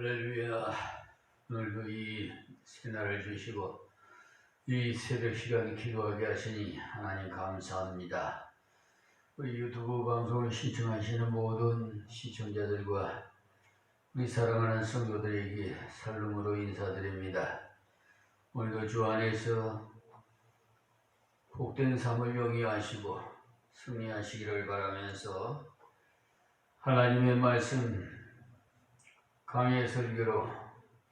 할렐루야. 오늘도 이 새날을 주시고 이 새벽 시간에 기도하게 하시니 하나님 감사합니다. 우리 유튜브 방송을 시청하시는 모든 시청자들과 우리 사랑하는 성도들에게 살롬으로 인사드립니다. 오늘도 주 안에서 복된 삶을 영위하시고 승리하시기를 바라면서 하나님의 말씀 강의 설교로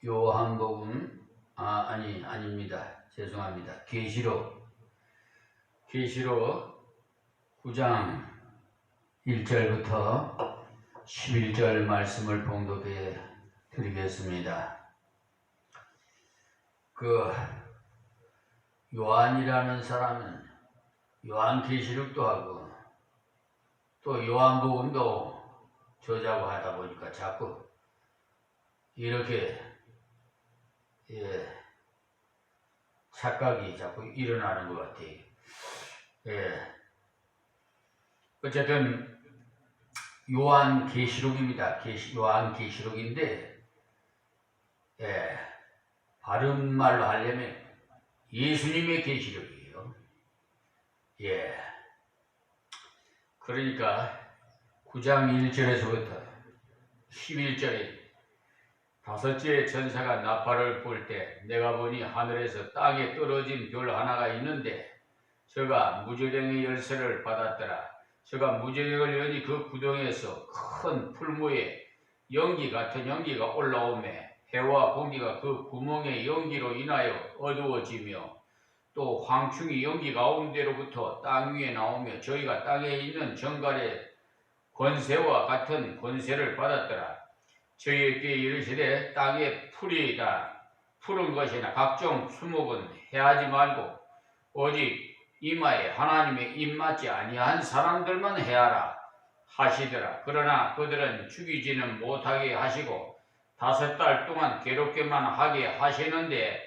요한복음 아닙니다. 죄송합니다. 계시록 9장 1절부터 11절 말씀을 봉독해 드리겠습니다. 요한이라는 사람은 요한계시록도 하고 또 요한복음도 저자고 하다 보니까 자꾸 이렇게 착각이 자꾸 일어나는 것 같아요. 어쨌든 요한계시록입니다. 요한계시록인데 바른 말로 하려면 예수님의 계시록이에요. 그러니까 9장 1절에서부터 11절에 다섯째 천사가 나팔을 불 때 내가 보니 하늘에서 땅에 떨어진 별 하나가 있는데 저가 무저갱의 열쇠를 받았더라. 저가 무저갱을 여니 그 구덩이에서 큰 풀무에 연기 같은 연기가 올라오매 해와 공기가 그 구멍의 연기로 인하여 어두워지며 또 황충이 연기 가운데로부터 땅 위에 나오며 저희가 땅에 있는 정갈의 권세와 같은 권세를 받았더라. 저희에게 이르시되 땅에 푸른 것이나 각종 수목은 해하지 말고 오직 이마에 하나님의 입맞지 아니한 사람들만 해하라 하시더라. 그러나 그들은 죽이지는 못하게 하시고 5달 동안 괴롭게만 하게 하시는데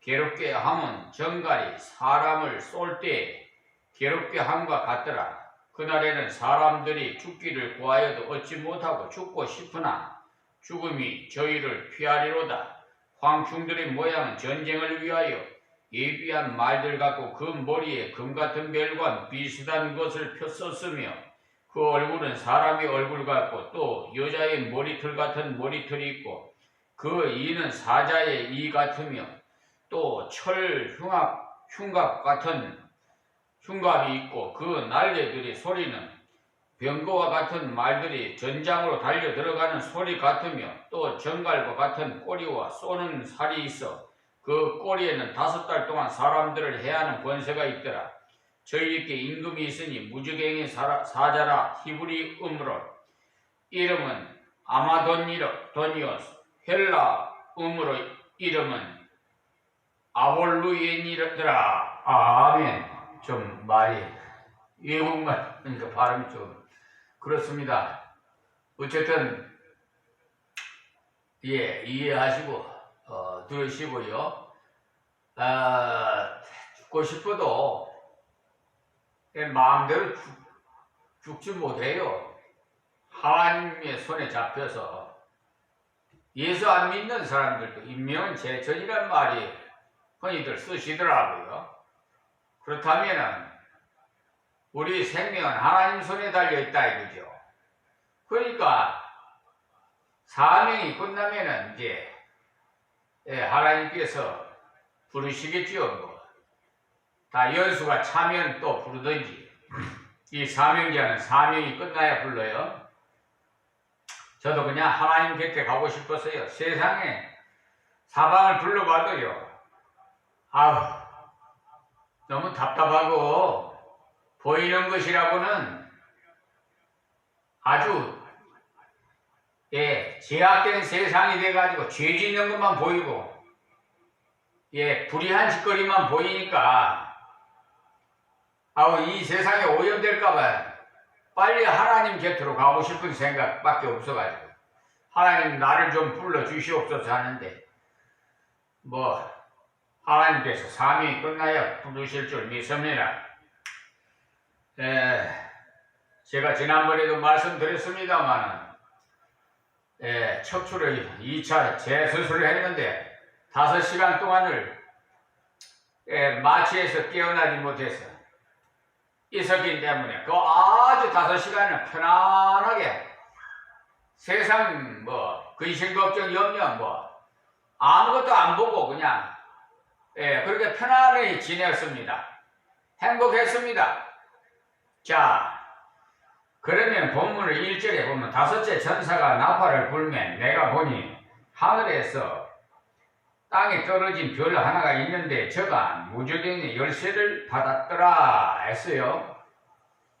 괴롭게 함은 정갈이 사람을 쏠 때 괴롭게 함과 같더라. 그날에는 사람들이 죽기를 구하여도 얻지 못하고 죽고 싶으나 죽음이 저희를 피하리로다. 황충들의 모양은 전쟁을 위하여 예비한 말들 같고 그 머리에 금같은 별과 비슷한 것을 썼으며 그 얼굴은 사람의 얼굴 같고 또 여자의 머리털 같은 머리털이 있고 그 이는 사자의 이 같으며 또 철 흉갑 같은 흉갑이 있고 그 날개들의 소리는 병거와 같은 말들이 전장으로 달려 들어가는 소리 같으며 또 정갈과 같은 꼬리와 쏘는 살이 있어 그 꼬리에는 5달 동안 사람들을 해하는 권세가 있더라. 저희에게 임금이 있으니 무저갱의 사자라 히브리 음으로 이름은 아마도니오스 헬라 음으로 이름은 아볼루엔이더라. 아멘. 좀 말이 외국말 그러니까 발음이 좀 그렇습니다. 어쨌든 이해하시고 들으시고요. 죽고 싶어도 마음대로 죽지 못해요. 하나님의 손에 잡혀서. 예수 안 믿는 사람들도 인명은 제천이란 말이 흔히들 쓰시더라고요. 그렇다면은 우리 생명은 하나님 손에 달려있다 이거죠. 그러니까 사명이 끝나면은 이제 하나님께서 부르시겠지요. 뭐. 다 연수가 차면 또 부르든지 이 사명자는 사명이 끝나야 불러요. 저도 그냥 하나님 곁에 가고 싶었어요. 세상에 사방을 불러봐도요. 너무 답답하고 보이는 것이라고는 아주 제약된 세상이 돼가지고 죄 짓는 것만 보이고 불의한 짓거리만 보이니까 이 세상에 오염될까봐 빨리 하나님 곁으로 가고 싶은 생각밖에 없어가지고 하나님 나를 좀 불러주시옵소서 하는데 하나님께서 사명이 끝나야 부르실 줄 믿습니다. 제가 지난번에도 말씀드렸습니다만 척추를 2차 재수술을 했는데 5시간 동안을 마취해서 깨어나지 못해서 있었기 때문에 그 아주 5시간을 편안하게 세상 뭐 근심 걱정 염려 뭐 아무것도 안 보고 그냥 그렇게 편안히 지냈습니다. 행복했습니다. 자, 그러면 본문을 1절에 보면 5째 천사가 나팔을 불면 내가 보니 하늘에서 땅에 떨어진 별 하나가 있는데 저가 무저갱의 열쇠를 받았더라 했어요.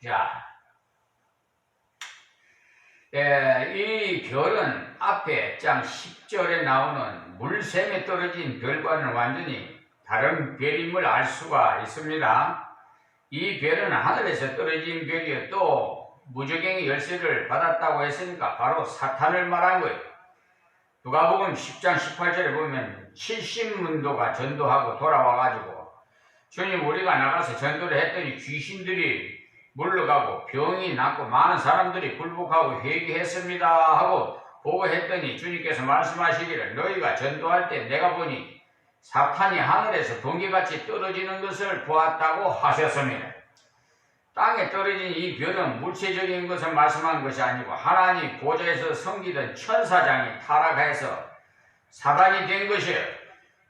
자, 이 별은 앞에 장 10절에 나오는 물샘에 떨어진 별과는 완전히 다른 별임을 알 수가 있습니다. 이 별은 하늘에서 떨어진 별이요. 또 무저갱의 열쇠를 받았다고 했으니까 바로 사탄을 말한 거예요. 누가복음 10장 18절에 보면 70문도가 전도하고 돌아와가지고 주님 우리가 나가서 전도를 했더니 귀신들이 물러가고 병이 낫고 많은 사람들이 굴복하고 회개했습니다 하고 보고했더니 주님께서 말씀하시기를 너희가 전도할 때 내가 보니 사탄이 하늘에서 번개같이 떨어지는 것을 보았다고 하셨습니다. 땅에 떨어진 이 별은 물체적인 것을 말씀한 것이 아니고 하나님 보좌에서 섬기던 천사장이 타락해서 사단이 된 것이에요.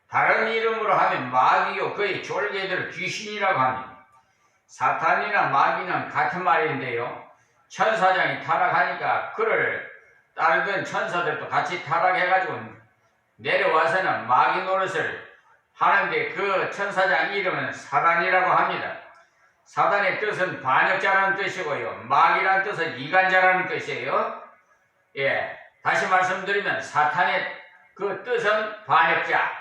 다른 이름으로 하면 마귀요 그의 졸개들 귀신이라고 합니다. 사탄이나 마귀는 같은 말인데요. 천사장이 타락하니까 그를 따르던 천사들도 같이 타락해가지고 내려와서는 마귀 노릇을 하는데 그 천사장 이름은 사단이라고 합니다. 사단의 뜻은 반역자라는 뜻이고요. 마귀라는 뜻은 이간자라는 뜻이에요. 다시 말씀드리면 사탄의 그 뜻은 반역자,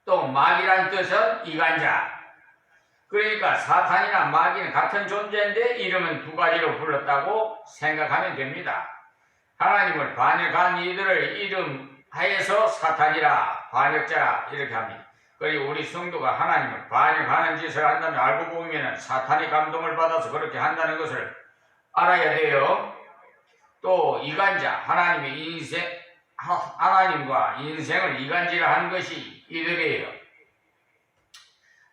또 마귀라는 뜻은 이간자. 그러니까 사탄이나 마귀는 같은 존재인데 이름은 두 가지로 불렀다고 생각하면 됩니다. 하나님을 반역한 이들을 이름하여서 사탄이라 반역자라 이렇게 합니다. 그리고 우리 성도가 하나님을 반역하는 짓을 한다면 알고 보면 사탄의 감동을 받아서 그렇게 한다는 것을 알아야 돼요. 또 이간자, 하나님과 인생을 이간질을 하는 것이 이들이에요.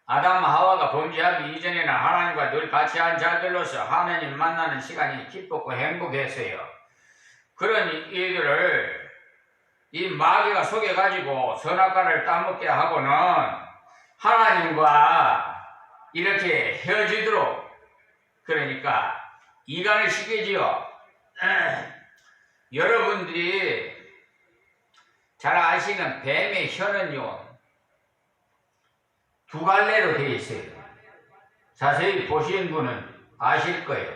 아담 하와가 범죄하기 이전에는 하나님과 늘 같이 한 자들로서 하나님 만나는 시간이 기뻤고 행복했어요. 그런 이들을 이 마귀가 속여가지고 선악과를 따먹게 하고는 하나님과 이렇게 헤어지도록 그러니까 이간을 시키지요. 여러분들이 잘 아시는 뱀의 혀는요 2갈래로 되어 있어요. 자세히 보신 분은 아실 거예요.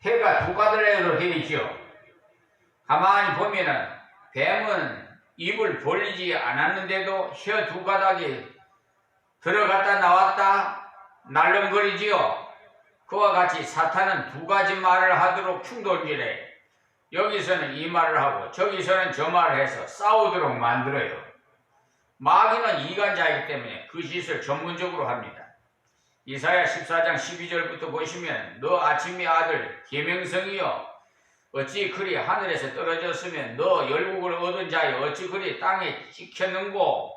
혀가 2갈래로 되어 있죠. 가만히 보면은 뱀은 입을 벌리지 않았는데도 혀 2가닥이 들어갔다 나왔다 날름거리지요. 그와 같이 사탄은 2가지 말을 하도록 충돌질해. 여기서는 이 말을 하고 저기서는 저 말을 해서 싸우도록 만들어요. 마귀는 이간자이기 때문에 그 짓을 전문적으로 합니다. 이사야 14장 12절부터 보시면 너 아침의 아들 계명성이여 어찌 그리 하늘에서 떨어졌으면 너 열국을 얻은 자여 어찌 그리 땅에 찍혔는고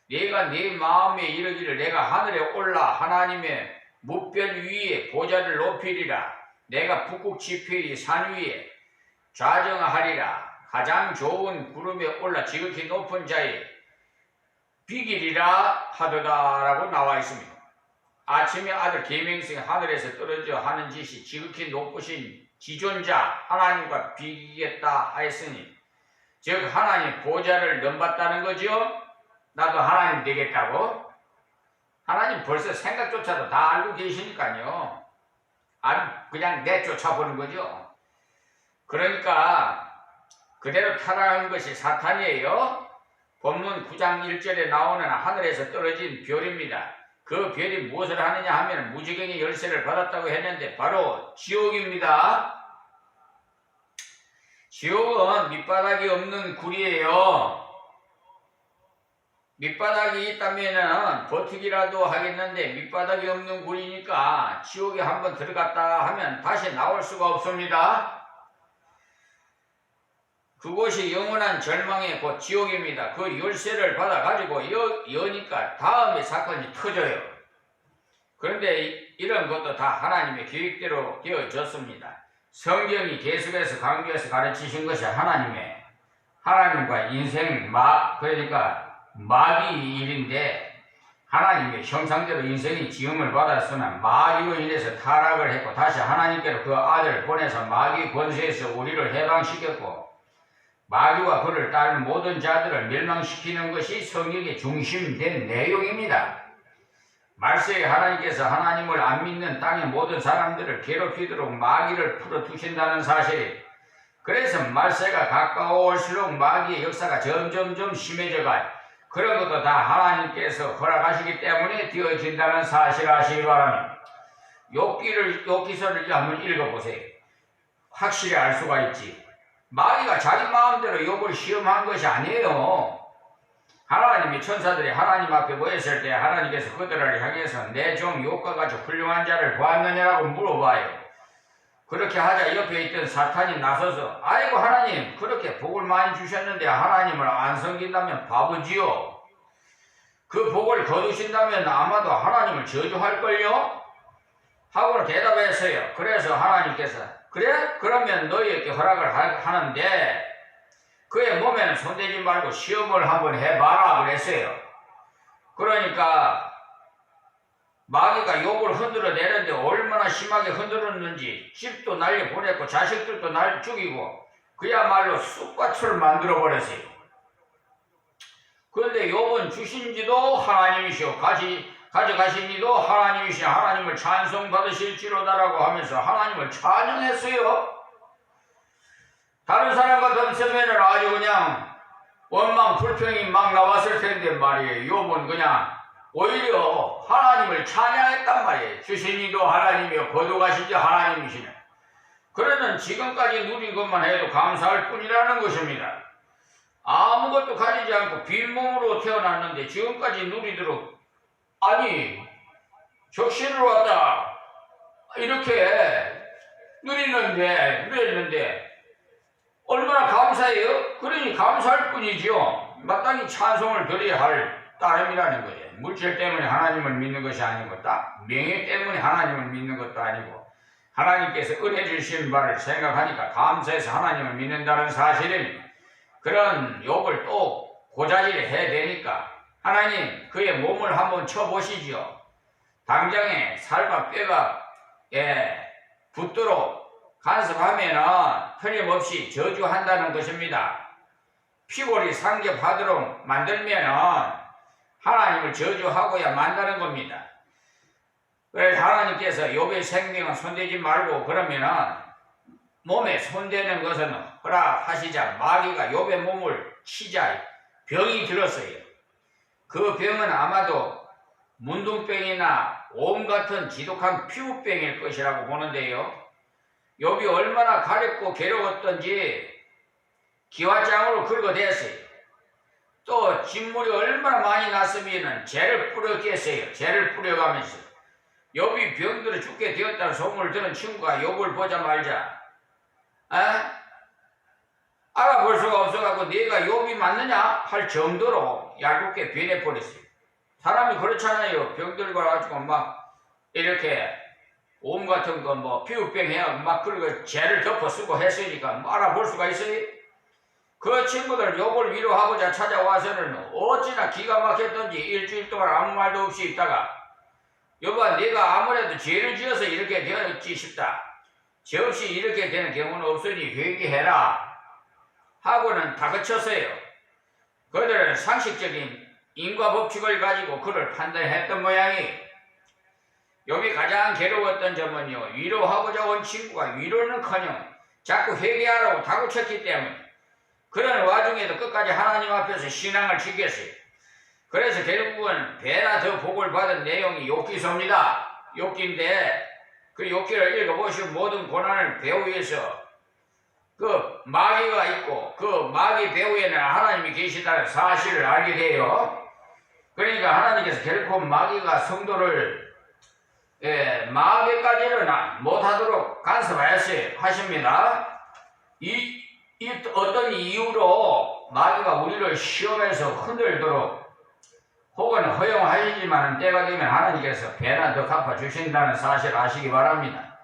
내가 네 마음에 이르기를 내가 하늘에 올라 하나님의 무별 위에 보좌를 높이리라 내가 북극 지폐의 산 위에 좌정하리라 가장 좋은 구름에 올라 지극히 높은 자의 비길이라 하도다라고 나와 있습니다. 아침의 아들 계명성이 하늘에서 떨어져 하는 짓이 지극히 높으신 지존자 하나님과 비기겠다 하였으니 즉 하나님 보좌를 넘봤다는 거죠. 나도 하나님 되겠다고. 하나님 벌써 생각조차도 다 알고 계시니까요. 그냥 내쫓아보는 거죠. 그러니까 그대로 타락한 것이 사탄이에요. 본문 9장 1절에 나오는 하늘에서 떨어진 별입니다. 그 별이 무엇을 하느냐 하면 무지경의 열쇠를 받았다고 했는데 바로 지옥입니다. 지옥은 밑바닥이 없는 굴이에요. 밑바닥이 있다면 버티기라도 하겠는데 밑바닥이 없는 굴이니까 지옥에 한번 들어갔다 하면 다시 나올 수가 없습니다. 그곳이 영원한 절망의 곧 지옥입니다. 그 열쇠를 받아가지고 여니까 다음에 사건이 터져요. 그런데 이런 것도 다 하나님의 계획대로 되어졌습니다. 성경이 계속해서 강조해서 가르치신 것이 하나님과 인생 그러니까 마귀 일인데, 하나님의 형상대로 인생이 지음을 받았으나 마귀로 인해서 타락을 했고 다시 하나님께로 그 아들을 보내서 마귀 권세에서 우리를 해방시켰고 마귀와 그를 따른 모든 자들을 멸망시키는 것이 성경의 중심된 내용입니다. 말세에 하나님께서 하나님을 안 믿는 땅의 모든 사람들을 괴롭히도록 마귀를 풀어두신다는 사실이, 그래서 말세가 가까울수록 마귀의 역사가 점점점 심해져가요. 그런 것도 다 하나님께서 허락하시기 때문에 되어진다는 사실을 아시기 바랍니다. 욥기서를 한번 읽어보세요. 확실히 알 수가 있지. 마귀가 자기 마음대로 욥을 시험한 것이 아니에요. 하나님의 천사들이 하나님 앞에 모였을 때 하나님께서 그들을 향해서 내 종 욥과 같이 훌륭한 자를 보았느냐라고 물어봐요. 그렇게 하자 옆에 있던 사탄이 나서서 아이고 하나님, 그렇게 복을 많이 주셨는데 하나님을 안 섬긴다면 바보지요. 그 복을 거두신다면 아마도 하나님을 저주할걸요? 하고 대답했어요. 그래서 하나님께서 그래? 그러면 너희에게 허락을 하는데 그의 몸에는 손대지 말고 시험을 한번 해봐라 그랬어요. 그러니까 마귀가 욥을 흔들어내는데 얼마나 심하게 흔들었는지 집도 날려보냈고 자식들도 날 죽이고 그야말로 쑥밭을 만들어버렸어요. 그런데 욥은 주신지도 하나님이시오, 가져가신 이도 하나님이시오, 하나님을 찬송받으실지로다라고 하면서 하나님을 찬양했어요. 다른 사람 같았으면 아주 그냥 원망 불평이 막 나왔을 텐데 말이에요. 욥은 그냥 오히려 하나님을 찬양했단 말이에요. 주신 이도 하나님이요, 거두가신 이 하나님이시네. 그러는 지금까지 누린 것만 해도 감사할 뿐이라는 것입니다. 아무것도 가지지 않고 빈몸으로 태어났는데 지금까지 누리도록, 아니 적신으로 왔다 이렇게 누렸는데 얼마나 감사해요? 그러니 감사할 뿐이지요. 마땅히 찬송을 드려야 할 따름이라는 거예요. 물질 때문에 하나님을 믿는 것이 아니고 명예 때문에 하나님을 믿는 것도 아니고 하나님께서 은혜 주신 바를 생각하니까 감사해서 하나님을 믿는다는 사실은, 그런 욥을 또 고자질을 해야 되니까 하나님 그의 몸을 한번 쳐보시지요. 당장에 살과 뼈가 붙도록 간섭하면은 틀림없이 저주한다는 것입니다. 피골이 상접하도록 만들면은 하나님을 저주하고야 만다는 겁니다. 그래서 하나님께서 욥의 생명은 손대지 말고 그러면은 몸에 손대는 것은 허락하시자 마귀가 욥의 몸을 치자 병이 들었어요. 그 병은 아마도 문둥병이나 옴 같은 지독한 피부병일 것이라고 보는데요. 욥이 얼마나 가렵고 괴로웠던지 기와장으로 긁어댔어요. 또 진물이 얼마나 많이 났으면 죄를 뿌렸겠어요. 죄를 뿌려가면서 욥이 병들어 죽게 되었다는 소문을 들은 친구가 욥을 보자 말자 알아볼 수가 없어갖고 네가 욥이 맞느냐 할 정도로 얄궂게 변해버렸어요. 사람이 그렇잖아요. 병들고 가지고 막 이렇게 옴 같은 거 뭐 피부병 해야 막 그리고 죄를 덮어 쓰고 했으니까 뭐 알아볼 수가 있어요. 그 친구들 욥을 위로하고자 찾아와서는 어찌나 기가 막혔던지 일주일 동안 아무 말도 없이 있다가 욥아 네가 아무래도 죄를 지어서 이렇게 되었지 싶다. 죄 없이 이렇게 되는 경우는 없으니 회개해라 하고는 다그쳤어요. 그들은 상식적인 인과 법칙을 가지고 그를 판단했던 모양이. 욥이 가장 괴로웠던 점은요, 위로하고자 온 친구가 위로는커녕 자꾸 회개하라고 다그쳤기 때문에 그런 와중에도 끝까지 하나님 앞에서 신앙을 지켰어요. 그래서 결국은 배나 더 복을 받은 내용이 욥기서입니다. 욥기인데 그 욥기를 읽어보시면 모든 고난을 배후에서 그 마귀가 있고 그 마귀 배후에는 하나님이 계시다는 사실을 알게 돼요. 그러니까 하나님께서 결코 마귀가 성도를 마귀까지는 못하도록 간섭하십니다. 이 어떤 이유로 마귀가 우리를 시험해서 흔들도록 혹은 허용하시지만 때가 되면 하나님께서 배나 더 갚아주신다는 사실 아시기 바랍니다.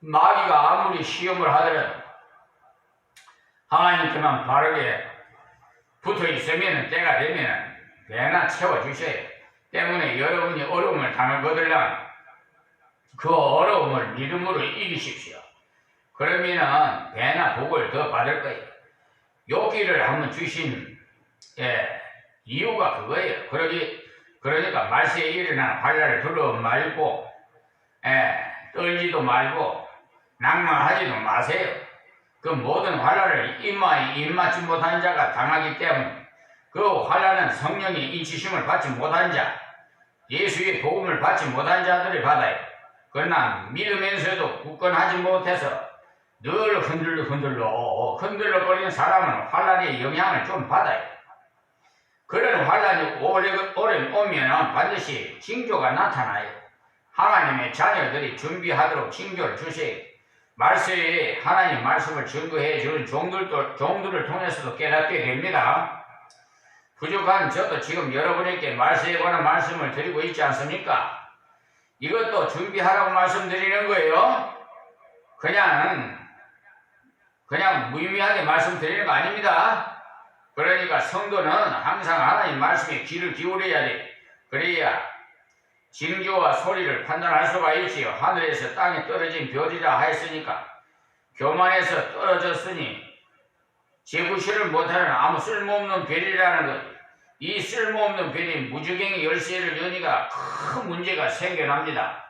마귀가 아무리 시험을 하더라도 하나님께만 바르게 붙어 있으면 때가 되면 배나 채워주셔요. 때문에 여러분이 어려움을 당하거들랑 그 어려움을 믿음으로 이기십시오. 그러면은 배나 복을 더 받을 거예요. 요기를 한번 주신 이유가 그거예요. 그러니까 말세에 일어나는 환란을 두려워 말고 떨지도 말고 낭만하지도 마세요. 그 모든 환란을 입맞지 못한 자가 당하기 때문에 그 환란은 성령의 인치심을 받지 못한 자, 예수의 복음을 받지 못한 자들이 받아요. 그러나 믿으면서도 굳건하지 못해서 늘 흔들러거리는 사람은 환란의 영향을 좀 받아요. 그런 환란이 오래 오면 반드시 징조가 나타나요. 하나님의 자녀들이 준비하도록 징조를 주세요. 말세에 하나님 말씀을 증거해 주는 종들을 통해서도 깨닫게 됩니다. 부족한 저도 지금 여러분에게 말세에 관한 말씀을 드리고 있지 않습니까? 이것도 준비하라고 말씀드리는 거예요. 그냥 무의미하게 말씀드리는 거 아닙니다. 그러니까 성도는 항상 하나님 말씀에 귀를 기울여야 돼. 그래야 징조와 소리를 판단할 수가 있지요. 하늘에서 땅에 떨어진 별이라 하였으니까 교만에서 떨어졌으니 제구실을 못하는 아무 쓸모없는 별이라는 것. 이 쓸모없는 별이 무주경의 열쇠를 여니까 큰 문제가 생겨납니다.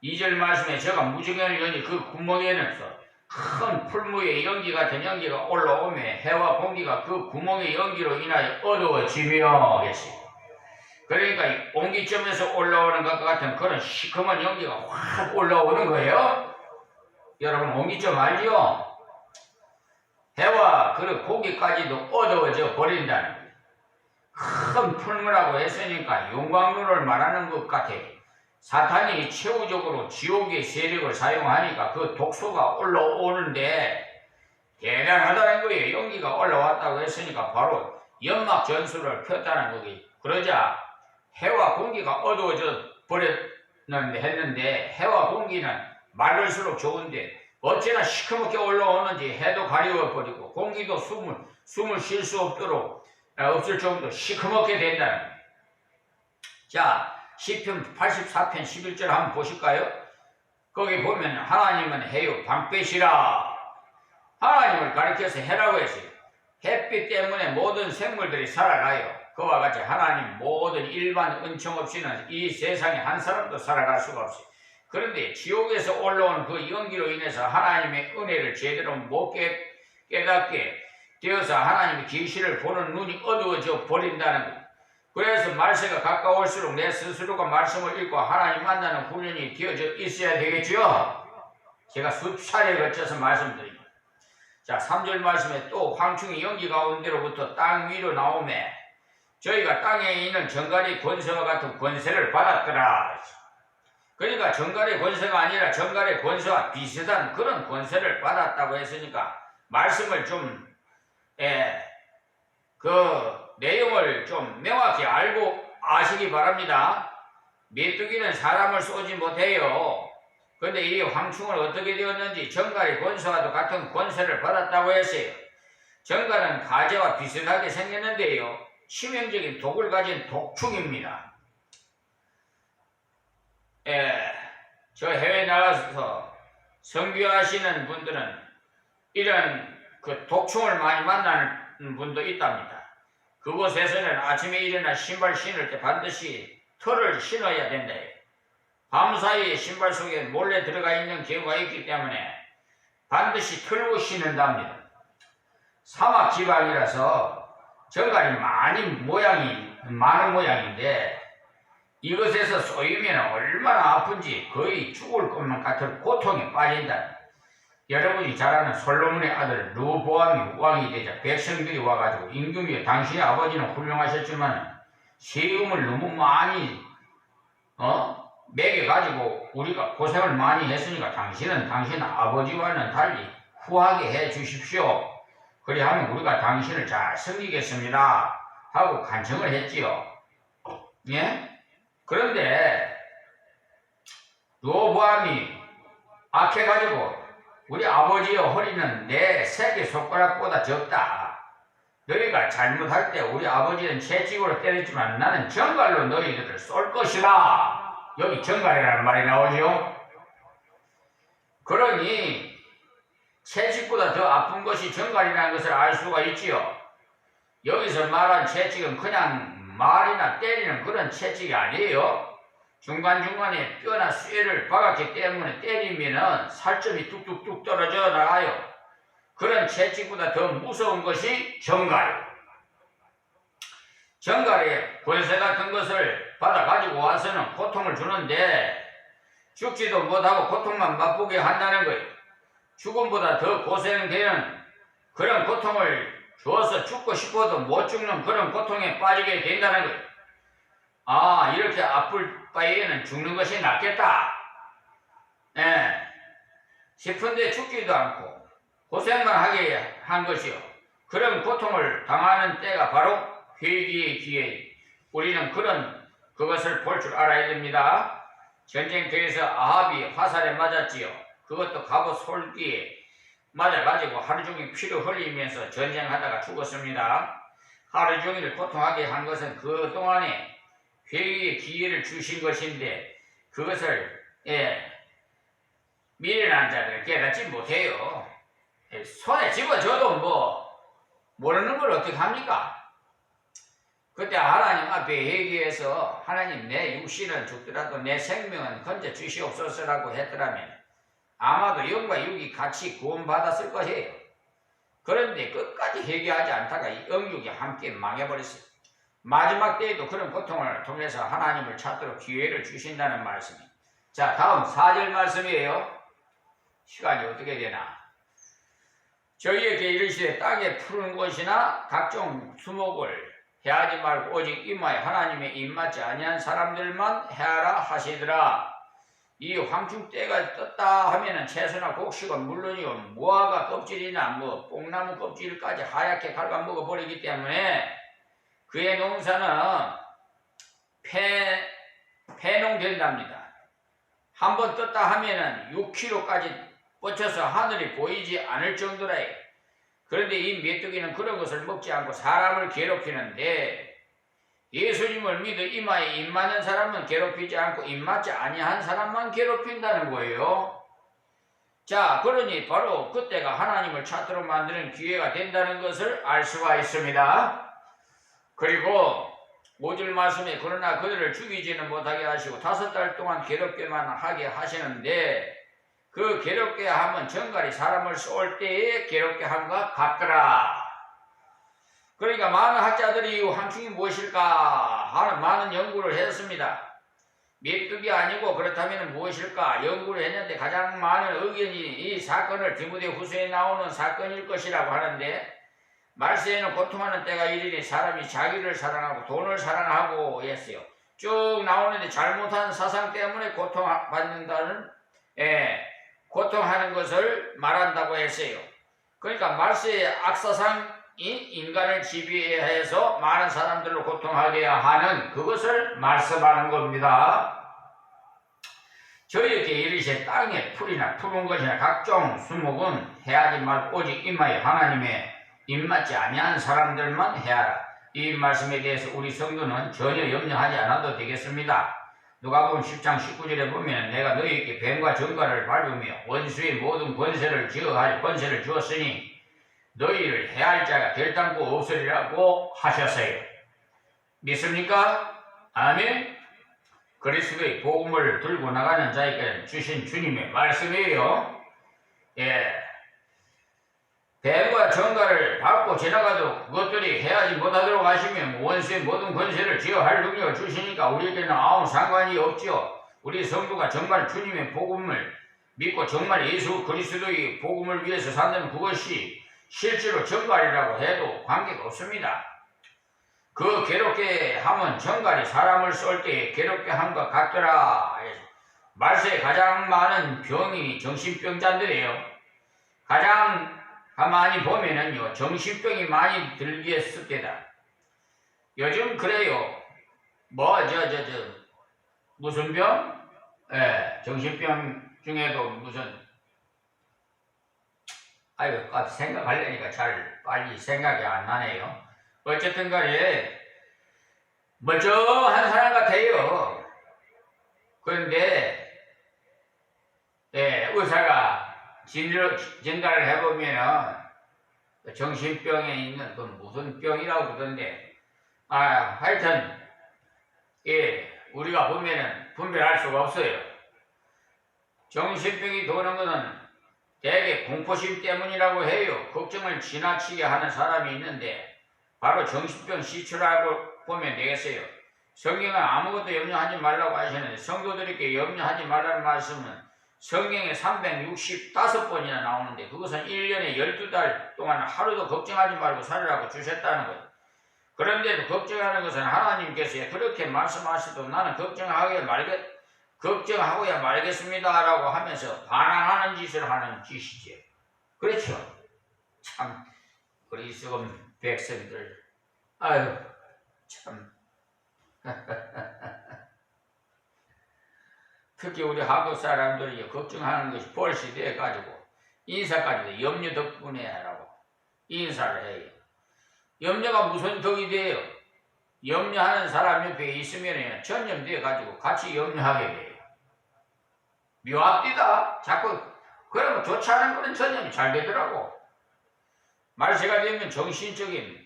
2절 말씀에 제가 무주경을 여니 그 구멍에는 큰 풀무의 연기 같은 연기가 올라오며 해와 공기가 그 구멍의 연기로 인하여 어두워지며 계시고, 그러니까 옹기점에서 올라오는 것과 같은 그런 시커먼 연기가 확 올라오는 거예요. 여러분 옹기점 알죠? 해와 그 공기까지도 어두워져 버린다는 거예요. 큰 풀무라고 했으니까 용광로를 말하는 것 같아요. 사탄이 최후적으로 지옥의 세력을 사용하니까 그 독소가 올라오는데 대단하다는 거예요. 연기가 올라왔다고 했으니까 바로 연막 전술을 폈다는 거기. 그러자 해와 공기가 어두워져 했는데 해와 공기는 맑을수록 좋은데 어찌나 시커멓게 올라오는지 해도 가려워버리고 공기도 숨을 쉴 수 없을 정도로 시커멓게 된다는 거예요. 자, 시편 84편 11절 한번 보실까요? 거기 보면 하나님은 해요 방패시라. 하나님을 가리켜서 해라고 했어요. 햇빛 때문에 모든 생물들이 살아가요. 그와 같이 하나님 모든 일반 은총 없이는 이 세상에 한 사람도 살아갈 수가 없어요. 그런데 지옥에서 올라온 그 연기로 인해서 하나님의 은혜를 제대로 못 깨닫게 되어서 하나님의 계시를 보는 눈이 어두워져 버린다는 것. 그래서 말세가 가까울수록 내 스스로가 말씀을 읽고 하나님 만나는 훈련이 되어져 있어야 되겠죠. 제가 수차례 걸쳐서 말씀드립니다. 자, 3절 말씀에 또 황충이 연기 가운데로부터 땅 위로 나오매 저희가 땅에 있는 정갈의 권세와 같은 권세를 받았더라. 그러니까 정갈의 권세가 아니라 정갈의 권세와 비슷한 그런 권세를 받았다고 했으니까 말씀을 좀 그 내용을 좀 명확히 알고 아시기 바랍니다. 메뚜기는 사람을 쏘지 못해요. 근데 이 황충은 어떻게 되었는지 정갈의 권세와도 같은 권세를 받았다고 했어요. 정갈은 가재와 비슷하게 생겼는데요, 치명적인 독을 가진 독충입니다. 저 해외 나가서 선교하시는 분들은 이런 그 독충을 많이 만나는 분도 있답니다. 그곳에서는 아침에 일어나 신발 신을 때 반드시 털을 신어야 된다. 밤사이에 신발 속에 몰래 들어가 있는 경우가 있기 때문에 반드시 털고 신는답니다. 사막 지방이라서 정갈이 많은 모양인데 이것에서 쏘이면 얼마나 아픈지 거의 죽을 것만 같은 고통에 빠진다. 여러분이 잘 아는 솔로몬의 아들 르호보암이 왕이 되자 백성들이 와가지고 임금이여, 당신의 아버지는 훌륭하셨지만 세금을 너무 많이 매겨가지고 우리가 고생을 많이 했으니까 당신은 당신 아버지와는 달리 후하게 해 주십시오. 그리하면 우리가 당신을 잘 섬기겠습니다. 하고 간청을 했지요. 예? 그런데 로보암이 악해가지고 우리 아버지의 허리는 내 새끼 손가락보다 적다. 너희가 잘못할 때 우리 아버지는 채찍으로 때렸지만 나는 정갈로 너희들을 쏠 것이다. 여기 정갈이라는 말이 나오죠. 그러니 채찍보다 더 아픈 것이 정갈이라는 것을 알 수가 있지요. 여기서 말한 채찍은 그냥 말이나 때리는 그런 채찍이 아니에요. 중간중간에 뼈나 쇠를 박았기 때문에 때리면은 살점이 뚝뚝뚝 떨어져 나가요. 그런 채찍보다 더 무서운 것이 정갈. 정갈에 권세 같은 것을 받아 가지고 와서는 고통을 주는데 죽지도 못하고 고통만 맛보게 한다는 거예요. 죽음보다 더 고생되는 그런 고통을 주어서 죽고 싶어도 못 죽는 그런 고통에 빠지게 된다는 거예요. 아, 이렇게 아플 바에는 죽는 것이 낫겠다. 싶은데 죽지도 않고 고생만 하게 한 것이요. 그런 고통을 당하는 때가 바로 회개의 기회. 우리는 그것을 볼 줄 알아야 됩니다. 전쟁터에서 아합이 화살에 맞았지요. 그것도 갑옷 솔기에 맞아가지고 하루 종일 피를 흘리면서 전쟁하다가 죽었습니다. 하루 종일 고통하게 한 것은 그동안에 회개의 기회를 주신 것인데 그것을 미련한 자들 깨닫지 못해요. 손에 집어줘도 모르는 걸 어떻게 합니까? 그때 하나님 앞에 회개해서 하나님 내 육신은 죽더라도 내 생명은 건져 주시옵소서라고 했더라면 아마도 영과 육이 같이 구원받았을 것이에요. 그런데 끝까지 회개하지 않다가 이 영육이 함께 망해버렸어요. 마지막 때에도 그런 고통을 통해서 하나님을 찾도록 기회를 주신다는 말씀이에요. 자, 다음 4절 말씀이에요. 시간이 어떻게 되나? 저희에게 이르시되 땅에 푸른 곳이나 각종 수목을 해하지 말고 오직 이마에 하나님의 입맞지 아니한 사람들만 해하라 하시더라. 이 황충 때가 떴다 하면은 채소나 곡식은 물론이요 무화과 껍질이나 뽕나무 껍질까지 하얗게 갉아먹어 버리기 때문에 그의 농사는 폐농된답니다. 한번 떴다 하면은 6km까지 뻗쳐서 하늘이 보이지 않을 정도라요. 그런데 이 메뚜기는 그런 것을 먹지 않고 사람을 괴롭히는데 예수님을 믿어 이마에 입맞는 사람은 괴롭히지 않고 입맞지 아니한 사람만 괴롭힌다는 거예요. 자, 그러니 바로 그때가 하나님을 찾도록 만드는 기회가 된다는 것을 알 수가 있습니다. 그리고 5절 말씀에 그러나 그들을 죽이지는 못하게 하시고 5달 동안 괴롭게만 하게 하시는데 그 괴롭게 하면 정갈이 사람을 쏠 때에 괴롭게 함과 같더라. 그러니까 많은 학자들이 이 황충이 무엇일까 하는 많은 연구를 했습니다. 메뚜기 아니고 그렇다면 무엇일까 연구를 했는데 가장 많은 의견이 이 사건을 디모데후서에 나오는 사건일 것이라고 하는데 말세에는 고통하는 때가 이르니 사람이 자기를 사랑하고 돈을 사랑하고 했어요. 쭉 나오는데 잘못한 사상 때문에 고통받는다는 고통하는 것을 말한다고 했어요. 그러니까 말세의 악사상이 인간을 지배해서 많은 사람들을 고통하게 하는 그것을 말씀하는 겁니다. 저희에게 이르시되 땅에 풀이나 푸른 것이나 각종 수목은 해하지 말고 오직 이마에 하나님의 입맞지 아니한 사람들만 해하라. 이 말씀에 대해서 우리 성도는 전혀 염려하지 않아도 되겠습니다. 누가복음 10장 19절에 보면 내가 너희에게 뱀과 정갈을 밟으며 원수의 모든 권세를 제어할 권세를 주었으니 너희를 해할 자가 결단코 없으리라고 하셨어요. 믿습니까? 아멘. 그리스도의 복음을 들고 나가는 자에게 주신 주님의 말씀이에요. 뱀과 정갈을 밟고 지나가도 그것들이 해하지 못하도록 하시면 원수의 모든 권세를 제어할 능력을 주시니까 우리에게는 아무 상관이 없지요. 우리 성도가 정말 주님의 복음을 믿고 정말 예수 그리스도의 복음을 위해서 산다면 그것이 실제로 정갈이라고 해도 관계가 없습니다. 그 괴롭게 함은 정갈이 사람을 쏠 때 괴롭게 함과 같더라. 말세에 가장 많은 병이 정신병자들이에요. 가장 가만히 보면은요, 정신병이 많이 들게 했을 때다. 요즘 그래요. 무슨 병? 예, 정신병 중에도 무슨, 아이고, 생각하려니까 잘 빨리 생각이 안 나네요. 어쨌든 간에, 멀쩡한 사람 같아요. 그런데, 예, 의사가 진단을 해보면은, 정신병에 있는 그 무슨 병이라고 그러던데, 하여튼, 예, 우리가 보면은 분별할 수가 없어요. 정신병이 도는 것은 대개 공포심 때문이라고 해요. 걱정을 지나치게 하는 사람이 있는데, 바로 정신병 시초라고 보면 되겠어요. 성경은 아무것도 염려하지 말라고 하시는데, 성도들에게 염려하지 말라는 말씀은 성경에 365번이나 나오는데, 그것은 1년에 12달 동안 하루도 걱정하지 말고 살으라고 주셨다는 거예요. 그런데도 걱정하는 것은 하나님께서 그렇게 말씀하시도 나는 걱정하고야 말겠습니다 라고 하면서 반항하는 짓을 하는 짓이죠. 그렇죠. 참 우리 지금 백성들 아유 참 특히 우리 한국 사람들이 걱정하는 것이 버릇이 돼가지고 인사까지도 염려 덕분에 하라고 인사를 해요. 염려가 무슨 덕이 돼요? 염려하는 사람 옆에 있으면 전염돼가지고 같이 염려하게 돼요. 묘합디다. 자꾸 그러면 좋지 않은 그런 전염이 잘 되더라고. 말세가 되면 정신적인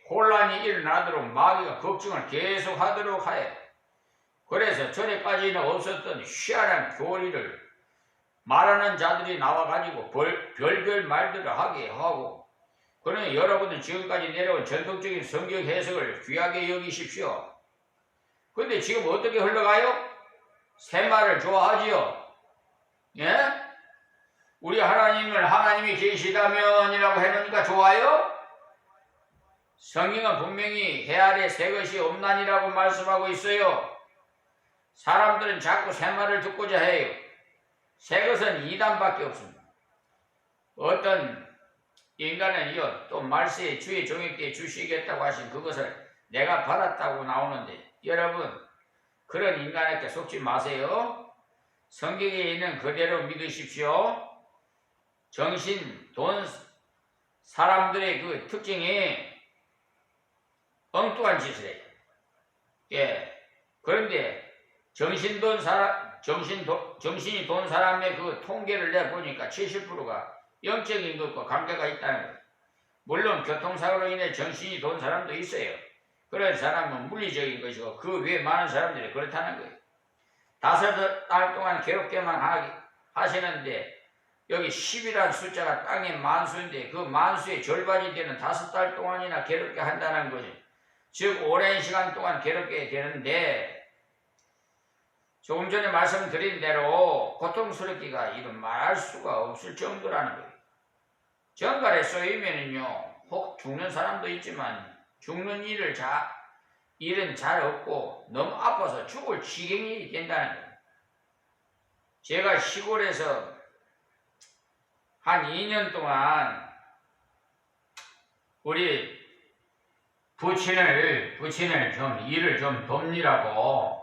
혼란이 일어나도록 마귀가 걱정을 계속 하도록 하여. 그래서 전에까지는 없었던 희한한 교리를 말하는 자들이 나와가지고 별별 말들을 하게 하고, 그러니 여러분은 지금까지 내려온 전통적인 성경 해석을 귀하게 여기십시오. 근데 지금 어떻게 흘러가요? 새말을 좋아하지요. 예? 우리 하나님을 하나님이 계시다면이라고 해놓으니까 좋아요? 성경은 분명히 해 아래 새 것이 없나니라고 말씀하고 있어요. 사람들은 자꾸 새말을 듣고자 해요. 새 것은 이단밖에 없습니다. 어떤 인간은 또 말세에 주의 종에게 주시겠다고 하신 그것을 내가 받았다고 나오는데, 여러분 그런 인간에게 속지 마세요. 성경에 있는 그대로 믿으십시오. 정신, 돈, 사람들의 그 특징이 엉뚱한 짓을 해요. 예. 그런데 정신이 돈 사람의 그 통계를 내보니까 70%가 영적인 것과 관계가 있다는 거예요. 물론 교통사고로 인해 정신이 돈 사람도 있어요. 그런 사람은 물리적인 것이고 그 외에 많은 사람들이 그렇다는 거예요. 5달 동안 괴롭게만 하시는데 여기 10이라는 숫자가 땅의 만수인데 그 만수의 절반이 되는 5달 동안이나 괴롭게 한다는 거죠. 즉 오랜 시간 동안 괴롭게 되는데, 조금 전에 말씀드린 대로 고통스럽기가 이런 말할 수가 없을 정도라는 거예요. 정갈에 쏘이면은요, 혹 죽는 사람도 있지만 죽는 일은 잘 없고 너무 아파서 죽을 지경이 된다는 거예요. 제가 시골에서 한 2년 동안 우리 부친을 좀 일을 좀 돕니라고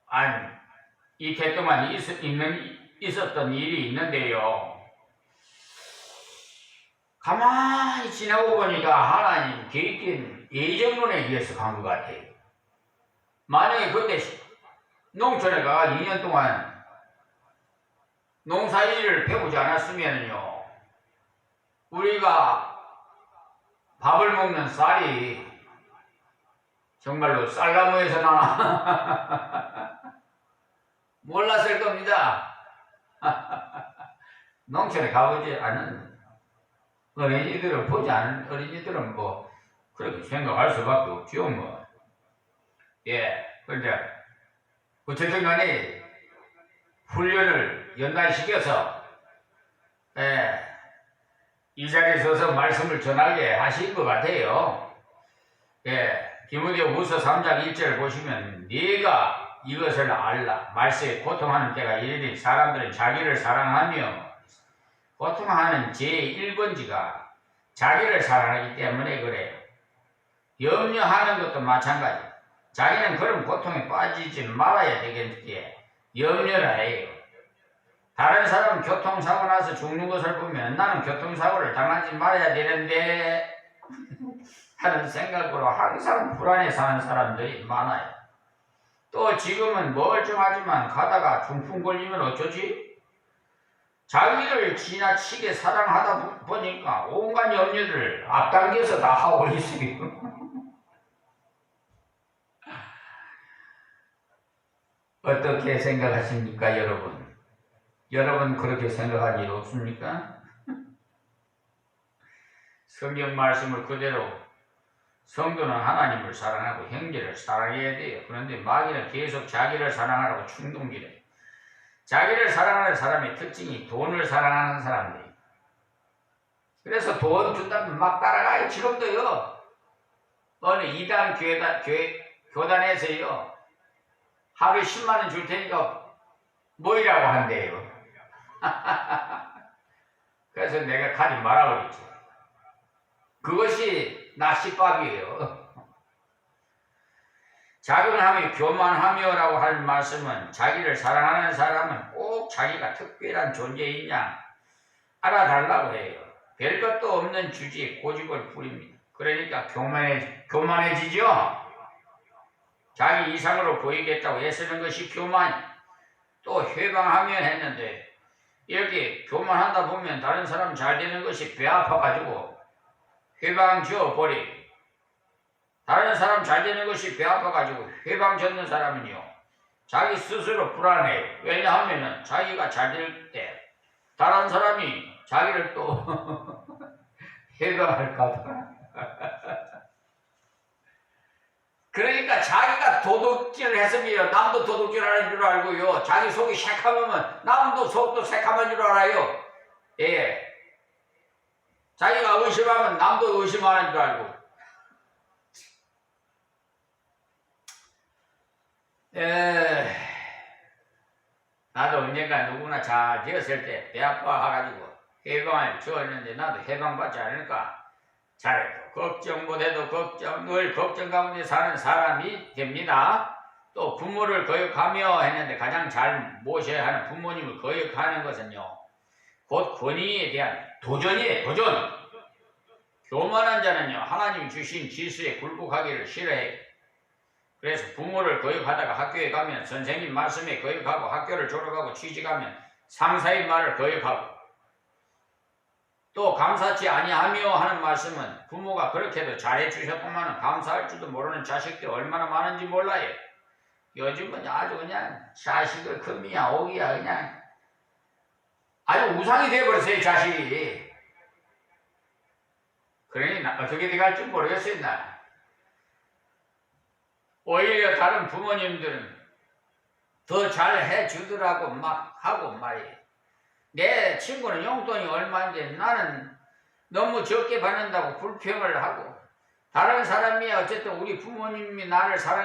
한 이틀 동안 있었던 일이 있는데요. 가만히 지나고 보니까 하나님 계획된 예정론에 의해서 간 것 같아요. 만약에 그때 농촌에 가서 2년 동안 농사일을 배우지 않았으면요, 우리가 밥을 먹는 쌀이 정말로 쌀나무에서 나와 몰랐을 겁니다. 농촌에 가보지 않은 어린이들은 보지 않은 어린이들은 뭐 그렇게 생각할 수밖에 없죠 뭐. 예, 그런데 어쨌든 간에 훈련을 연단시켜서 이 자리에 서서 말씀을 전하게 하신 것 같아요. 예, 디모데후서 3장 1절 보시면 네가 이것을 알라. 말세에 고통하는 때가 이르니 사람들은 자기를 사랑하며 고통하는 제1번지가 자기를 사랑하기 때문에 그래요. 염려하는 것도 마찬가지. 자기는 그런 고통에 빠지지 말아야 되겠기에 염려를 해요. 다른 사람 교통사고 나서 죽는 것을 보면 나는 교통사고를 당하지 말아야 되는데 하는 생각으로 항상 불안해 사는 사람들이 많아요. 또 지금은 멀쩡하지만 가다가 중풍 걸리면 어쩌지? 자기를 지나치게 사랑하다 보니까 온갖 염려를 앞당겨서 다 하고 있어요. 어떻게 생각하십니까, 여러분? 여러분 그렇게 생각할 일 없습니까? 성경 말씀을 그대로 성도는 하나님을 사랑하고 형제를 사랑해야 돼요. 그런데 마귀는 계속 자기를 사랑하라고 충동기래요. 자기를 사랑하는 사람의 특징이 돈을 사랑하는 사람들이에요. 그래서 돈 준다면 막 따라가요. 지금도요. 어느 이단 교단에서요. 하루에 10만원 줄 테니까 모이라고 한대요. 그래서 내가 가지 말라고 그랬지. 그것이 낚시밥이에요. 자긍하며 교만하며라고 할 말씀은 자기를 사랑하는 사람은 꼭 자기가 특별한 존재인 양 알아달라고 해요. 별것도 없는 주제에 고집을 부립니다. 그러니까 교만해지죠. 자기 이상으로 보이겠다고 애쓰는 것이 교만이. 또 회방하면 했는데 여기 교만하다 보면 다른 사람 잘 되는 것이 배 아파가지고 회방 지어버리. 다른 사람 잘 되는 것이 배 아파가지고 회방 젓는 사람은요 자기 스스로 불안해요. 왜냐하면 자기가 잘 될 때 다른 사람이 자기를 또 회방할까봐. 그러니까 자기가 도둑질을 했으면 남도 도둑질하는 줄 알고요. 자기 속이 새카매면 남도 속도 새카만 줄 알아요. 예. 자기가 의심하면 남도 의심하는 줄 알고. 나도 언젠가 누구나 잘 되었을 때 배 아파가지고 해방을 주었는데 나도 해방받지 않을까. 잘해도 걱정 못해도 늘 걱정 가운데 사는 사람이 됩니다. 또 부모를 거역하며 했는데 가장 잘 모셔야 하는 부모님을 거역하는 것은요 곧 권위에 대한 도전이에요. 도전. 교만한 자는요 하나님이 주신 질서에 굴복하기를 싫어해요. 그래서 부모를 거역하다가 학교에 가면 선생님 말씀에 거역하고 학교를 졸업하고 취직하면 상사의 말을 거역하고 또 감사치 아니하며 하는 말씀은 부모가 그렇게도 잘해주셨구만 감사할 줄도 모르는 자식들이 얼마나 많은지 몰라요. 요즘은 아주 그냥 자식을 금이야 오기야 그냥 아주 우상이 되어버렸어요 자식이. 그러니 어떻게 돼갈 줄 모르겠어요 나. 오히려 다른 부모님들은 더 잘해 주더라고 막 하고 말이에요. 내 친구는 용돈이 얼마인데 나는 너무 적게 받는다고 불평을 하고 다른 사람이 어쨌든 우리 부모님이 나를 사랑해